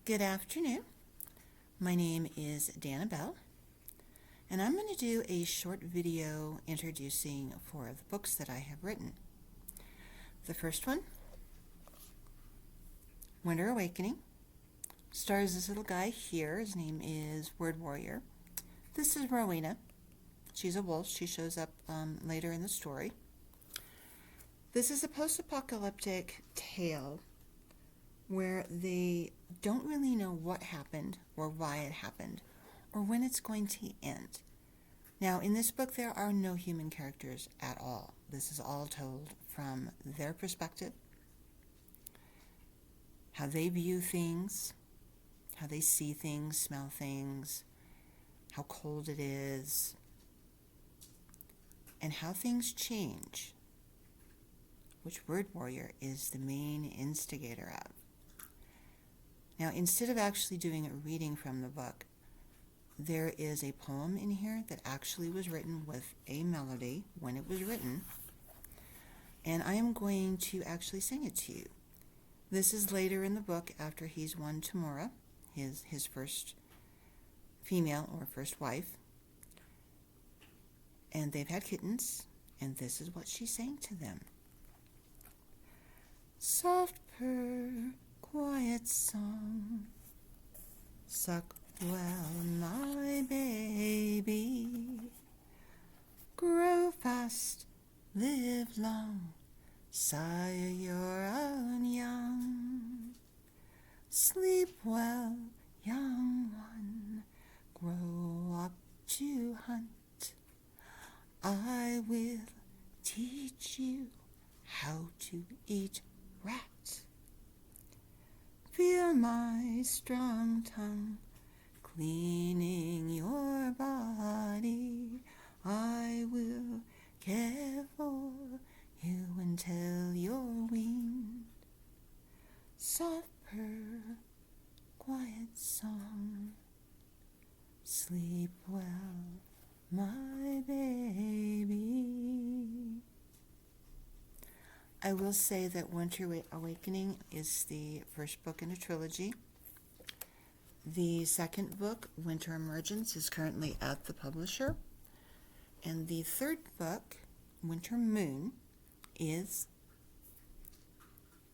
Good afternoon. My name is Dana Bell, and I'm going to do a short video introducing four of the books that I have written. The first one, Winter Awakening, stars this little guy here. His name is Word Warrior. This is Rowena. She's a wolf. She shows up later in the story. This is a post-apocalyptic tale where they don't really know what happened or why it happened or when it's going to end. Now, in this book, there are no human characters at all. This is all told from their perspective, how they view things, how they see things, smell things, how cold it is, and how things change, which Word Warrior is the main instigator of. Now, instead of actually doing a reading from the book, there is a poem in here that actually was written with a melody when it was written, and I am going to actually sing it to you. This is later in the book after he's won Tamora, his first female or first wife, and they've had kittens, and this is what she sang to them. Soft purr, quiet song, suck well, my baby, grow fast, live long, sire your own young. Sleep well, young one, grow up to hunt. I will teach you how to eat rat. Feel my strong tongue cleaning your body. I will care for you until you're weaned. Soft purr, quiet song, sleep well, my baby. I will say that Winter Awakening is the first book in a trilogy. The second book, Winter Emergence, is currently at the publisher. And the third book, Winter Moon, is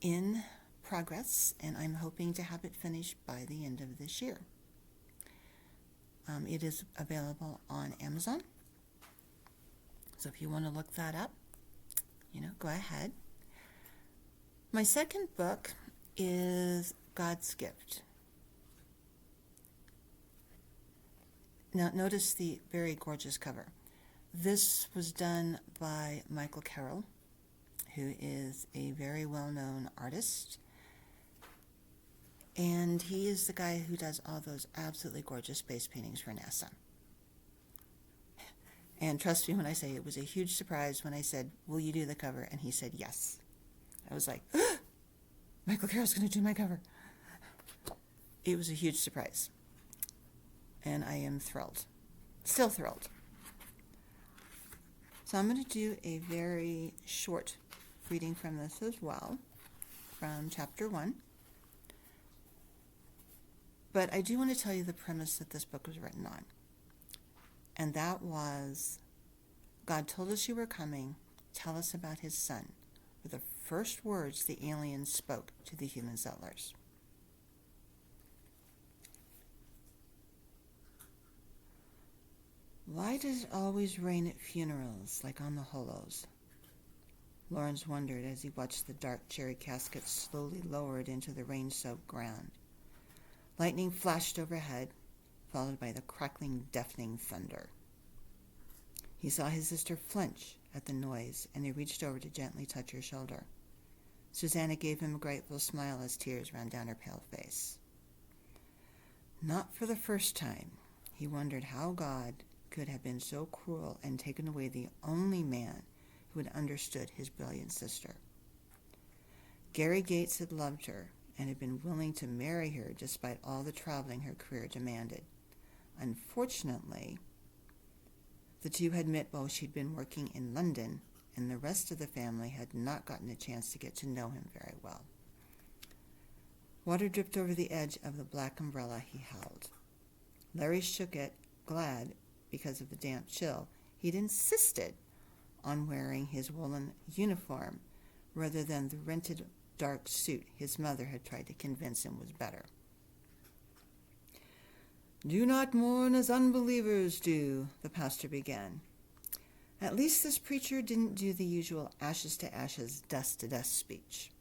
in progress, and I'm hoping to have it finished by the end of this year. It is available on Amazon. So if you want to look that up, go ahead. My second book is God's Gift. Now, notice the very gorgeous cover. This was done by Michael Carroll, who is a very well-known artist. And he is the guy who does all those absolutely gorgeous space paintings for NASA. And trust me when I say it was a huge surprise when I said, "Will you do the cover?" And he said yes. I was like, Michael Carroll's going to do my cover. It was a huge surprise. And I am thrilled. Still thrilled. So I'm going to do a very short reading from this as well, from chapter 1. But I do want to tell you the premise that this book was written on. And that was, God told us you were coming. Tell us about his son, were the first words the aliens spoke to the human settlers. Why does it always rain at funerals like on the Hollows? Lawrence wondered as he watched the dark cherry casket slowly lowered into the rain-soaked ground. Lightning flashed overhead, followed by the crackling, deafening thunder. He saw his sister flinch at the noise, and he reached over to gently touch her shoulder. Susanna gave him a grateful smile as tears ran down her pale face. Not for the first time, he wondered how God could have been so cruel and taken away the only man who had understood his brilliant sister. Gary Gates had loved her and had been willing to marry her despite all the traveling her career demanded. Unfortunately, the two had met while she'd been working in London, and the rest of the family had not gotten a chance to get to know him very well. Water dripped over the edge of the black umbrella he held. Larry shook it, glad, because of the damp chill, he'd insisted on wearing his woolen uniform rather than the rented dark suit his mother had tried to convince him was better. "Do not mourn as unbelievers do," the pastor began. At least this preacher didn't do the usual ashes to ashes, dust to dust speech.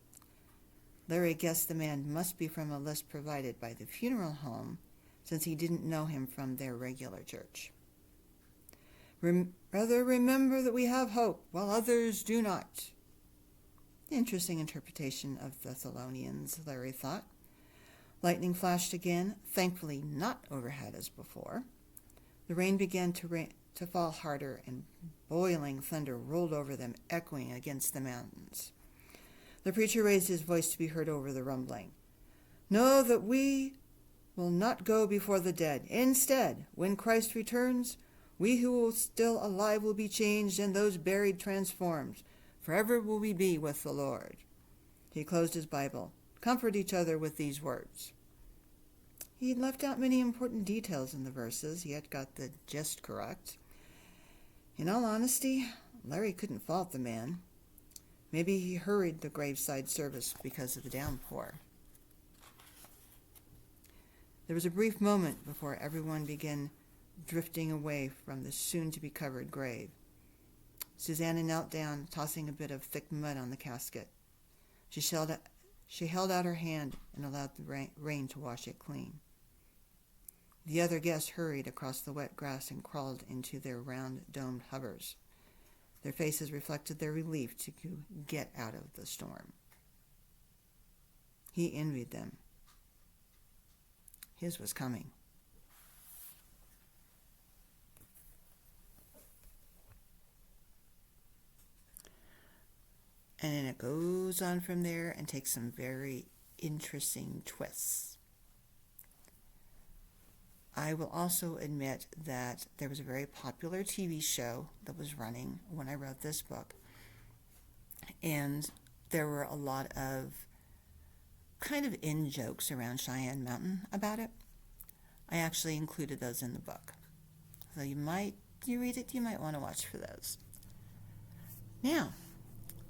Larry guessed the man must be from a list provided by the funeral home, since he didn't know him from their regular church. "Rather remember that we have hope, while others do not." Interesting interpretation of Thessalonians, Larry thought. Lightning flashed again, thankfully not overhead as before. The rain began to fall harder, and boiling thunder rolled over them, echoing against the mountains. The preacher raised his voice to be heard over the rumbling. "Know that we will not go before the dead. Instead, when Christ returns, we who are still alive will be changed, and those buried transformed. Forever will we be with the Lord." He closed his Bible. "Comfort each other with these words." He had left out many important details in the verses, yet got the gist correct. In all honesty, Larry couldn't fault the man. Maybe he hurried the graveside service because of the downpour. There was a brief moment before everyone began drifting away from the soon-to-be-covered grave. Susanna knelt down, tossing a bit of thick mud on the casket. She held out her hand and allowed the rain to wash it clean. The other guests hurried across the wet grass and crawled into their round-domed hovers. Their faces reflected their relief to get out of the storm. He envied them. His was coming. And then it goes on from there and takes some very interesting twists. I will also admit that there was a very popular TV show that was running when I wrote this book. And there were a lot of kind of in-jokes around Cheyenne Mountain about it. I actually included those in the book. So you read it, you might want to watch for those. Now,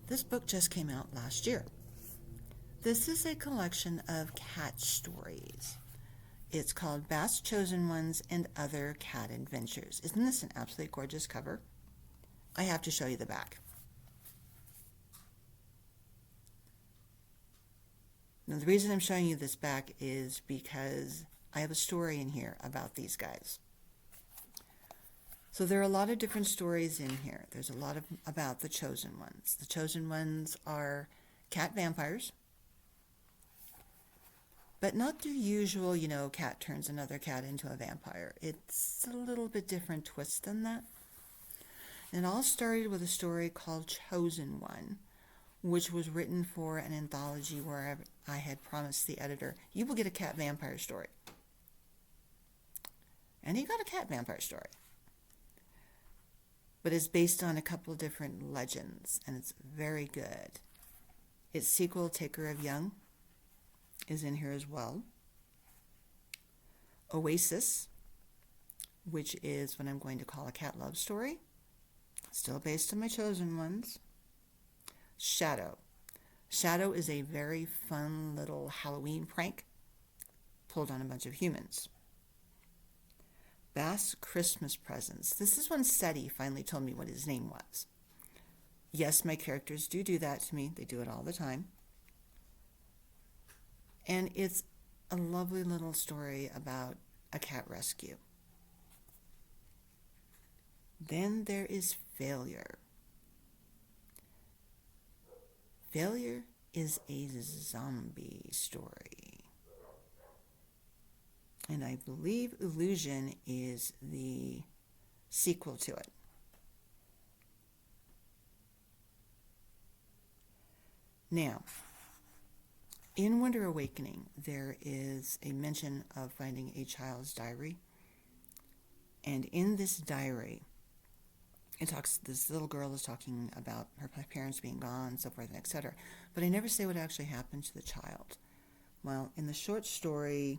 this book just came out last year. This is a collection of cat stories. It's called Bast, Chosen Ones, and Other Cat Adventures. Isn't this an absolutely gorgeous cover? I have to show you the back. Now, the reason I'm showing you this back is because I have a story in here about these guys. So there are a lot of different stories in here. There's a lot about the Chosen Ones. The Chosen Ones are cat vampires, but not the usual, cat turns another cat into a vampire. It's a little bit different twist than that. And it all started with a story called Chosen One, which was written for an anthology where I had promised the editor, you will get a cat vampire story. And he got a cat vampire story. But it's based on a couple of different legends, and it's very good. Its sequel, Taker of Young, is in here as well. Oasis, which is what I'm going to call a cat love story, still based on my Chosen Ones. Shadow. Shadow is a very fun little Halloween prank pulled on a bunch of humans. Bast Christmas Presents. This is when Seti finally told me what his name was. Yes, my characters do that to me. They do it all the time. And it's a lovely little story about a cat rescue. Then there is Failure. Failure is a zombie story. And I believe Illusion is the sequel to it. Now, in Wonder Awakening, there is a mention of finding a child's diary. And in this diary, this little girl is talking about her parents being gone, so forth, and etc. But I never say what actually happened to the child. Well, in the short story,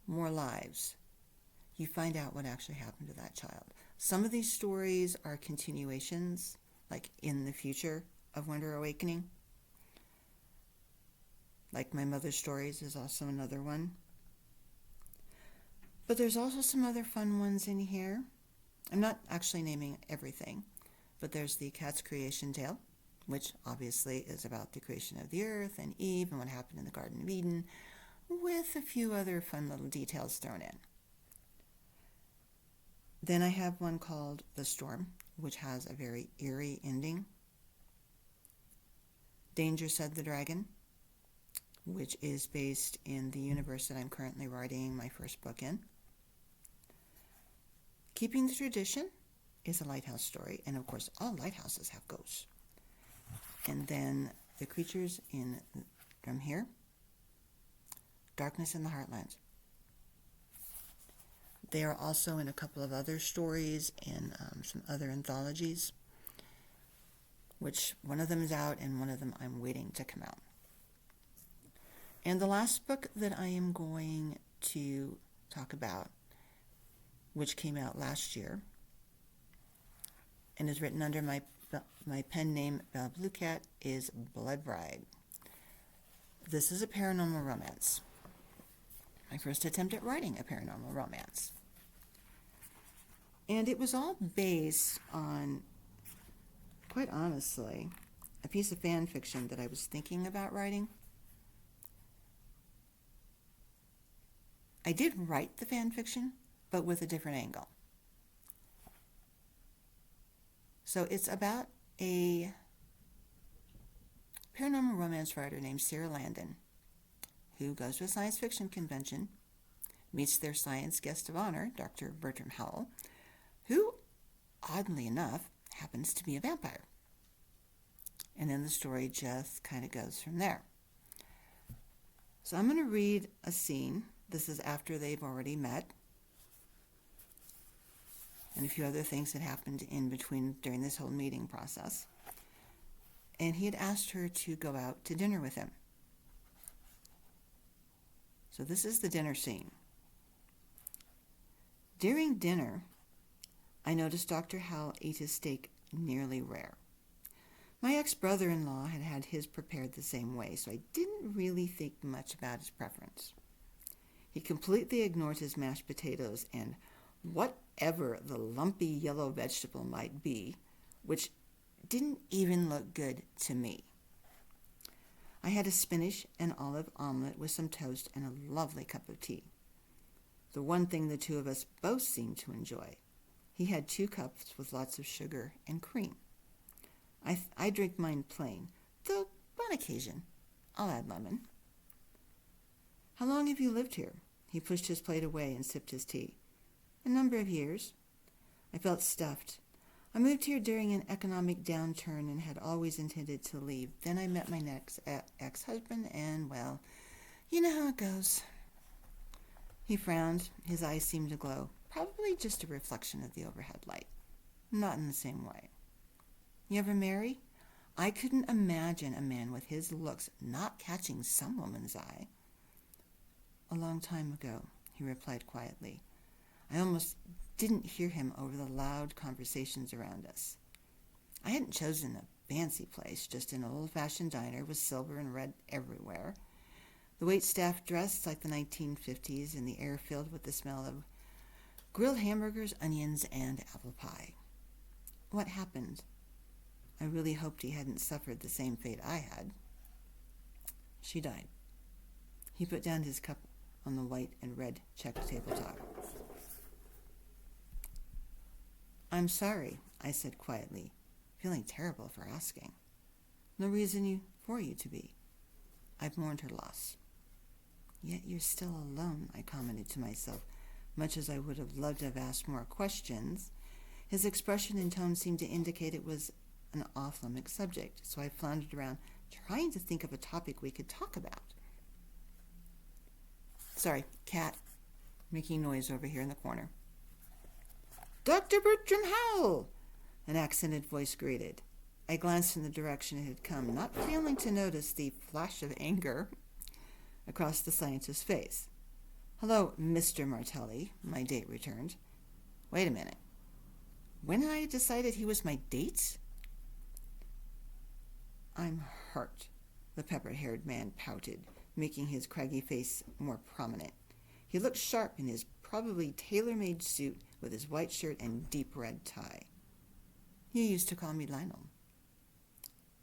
More Lives, you find out what actually happened to that child. Some of these stories are continuations, like in the future of Winter Awakening. Like My Mother's Stories is also another one. But there's also some other fun ones in here. I'm not actually naming everything, but there's the Cat's Creation Tale, which obviously is about the creation of the earth and Eve and what happened in the Garden of Eden, with a few other fun little details thrown in. Then I have one called The Storm, which has a very eerie ending. Danger, Said the Dragon, which is based in the universe that I'm currently writing my first book in. Keeping the Tradition is a lighthouse story, and of course all lighthouses have ghosts. And then The Creatures from Here, Darkness in the Heartlands. They are also in a couple of other stories and some other anthologies, which one of them is out and one of them I'm waiting to come out. And the last book that I am going to talk about, which came out last year and is written under my pen name Belle Blukat, is Blood Bride. This is a paranormal romance. My first attempt at writing a paranormal romance. And it was all based on, quite honestly, a piece of fan fiction that I was thinking about writing. I did write the fan fiction, but with a different angle. So it's about a paranormal romance writer named Sarah Landon, who goes to a science fiction convention, meets their science guest of honor, Dr. Bertram Howell, who, oddly enough, happens to be a vampire. And then the story just kind of goes from there. So I'm going to read a scene. This is after they've already met, and a few other things that happened in between during this whole meeting process. And he had asked her to go out to dinner with him. So this is the dinner scene. During dinner, I noticed Dr. Howell ate his steak nearly rare. My ex-brother-in-law had had his prepared the same way, so I didn't really think much about his preference. He completely ignored his mashed potatoes and whatever the lumpy yellow vegetable might be, which didn't even look good to me. I had a spinach and olive omelet with some toast and a lovely cup of tea. The one thing the two of us both seemed to enjoy. He had 2 cups with lots of sugar and cream. I drink mine plain, though on occasion I'll add lemon. How long have you lived here? He pushed his plate away and sipped his tea. A number of years. I felt stuffed. I moved here during an economic downturn and had always intended to leave. Then I met my next ex-husband and, well, you know how it goes. He frowned. His eyes seemed to glow. Probably just a reflection of the overhead light. Not in the same way. You ever marry? I couldn't imagine a man with his looks not catching some woman's eye. A long time ago, he replied quietly. I almost didn't hear him over the loud conversations around us. I hadn't chosen a fancy place, just an old-fashioned diner with silver and red everywhere. The waitstaff dressed like the 1950s and the air filled with the smell of grilled hamburgers, onions, and apple pie. What happened? I really hoped he hadn't suffered the same fate I had. She died. He put down his cup on the white and red checked tabletop. I'm sorry, I said quietly, feeling terrible for asking. No reason for you to be. I've mourned her loss. Yet you're still alone, I commented to myself, much as I would have loved to have asked more questions. His expression and tone seemed to indicate it was an off-limit subject, so I floundered around, trying to think of a topic we could talk about. Sorry, cat making noise over here in the corner. Dr. Bertram Howell! An accented voice greeted. I glanced in the direction it had come, not failing to notice the flash of anger. across the scientist's face. "Hello, Mr. Martelli," my date returned. Wait a minute. When had I decided he was my date? "I'm hurt," the pepper-haired man pouted, making his craggy face more prominent. He looked sharp in his probably tailor-made suit with his white shirt and deep red tie. "You used to call me Lionel."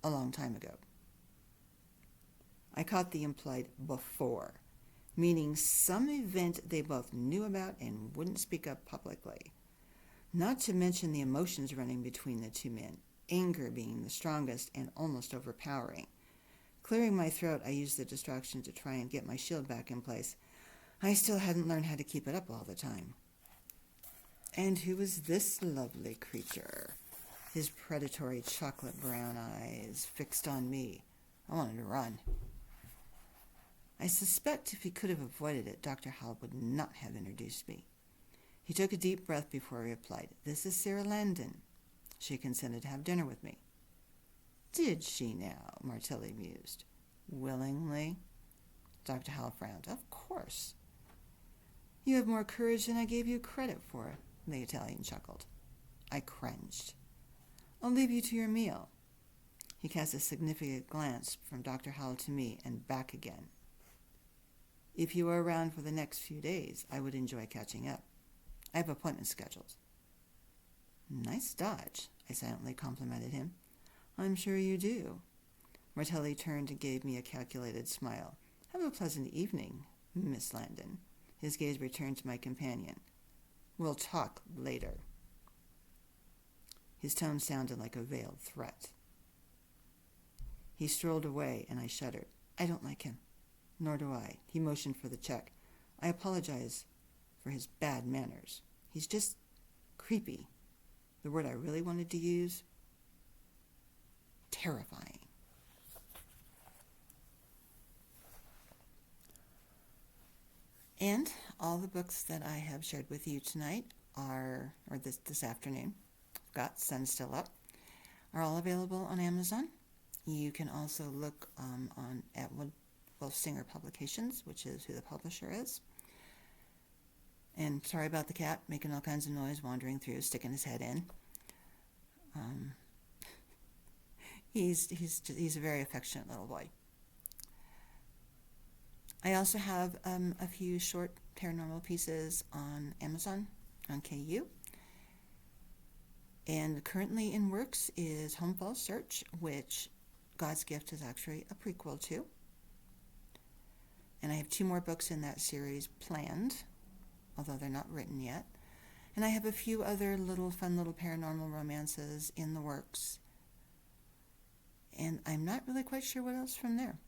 "A long time ago." I caught the implied "before," meaning some event they both knew about and wouldn't speak of publicly. Not to mention the emotions running between the two men, anger being the strongest and almost overpowering. Clearing my throat, I used the distraction to try and get my shield back in place. I still hadn't learned how to keep it up all the time. "And who was this lovely creature?" His predatory chocolate brown eyes fixed on me. I wanted to run. I suspect if he could have avoided it, Dr. Howell would not have introduced me. He took a deep breath before he replied, "This is Sarah Landon. She consented to have dinner with me." "Did she now?" Martelli mused. "Willingly?" Dr. Howell frowned. "Of course." "You have more courage than I gave you credit for," the Italian chuckled. I cringed. "I'll leave you to your meal." He cast a significant glance from Dr. Howell to me and back again. "If you are around for the next few days, I would enjoy catching up. I have appointments scheduled." "Nice dodge," I silently complimented him. "I'm sure you do." Martelli turned and gave me a calculated smile. "Have a pleasant evening, Miss Landon." His gaze returned to my companion. "We'll talk later." His tone sounded like a veiled threat. He strolled away, and I shuddered. I don't like him. Nor do I. He motioned for the check. I apologize for his bad manners. He's just creepy. The word I really wanted to use, terrifying. And all the books that I have shared with you tonight this afternoon, got Sun Still Up, are all available on Amazon. You can also look at Wolf Singer Publications, which is who the publisher is. And sorry about the cat making all kinds of noise, wandering through, sticking his head in. He's a very affectionate little boy. I also have a few short paranormal pieces on Amazon, on KU. And currently in works is Homefall Search, which God's Gift is actually a prequel to. And I have 2 more books in that series planned, although they're not written yet. And I have a few other fun little paranormal romances in the works. And I'm not really quite sure what else from there.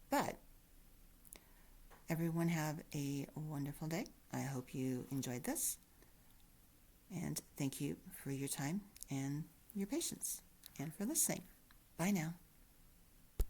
But everyone have a wonderful day. I hope you enjoyed this. And thank you for your time and your patience and for listening. Bye now.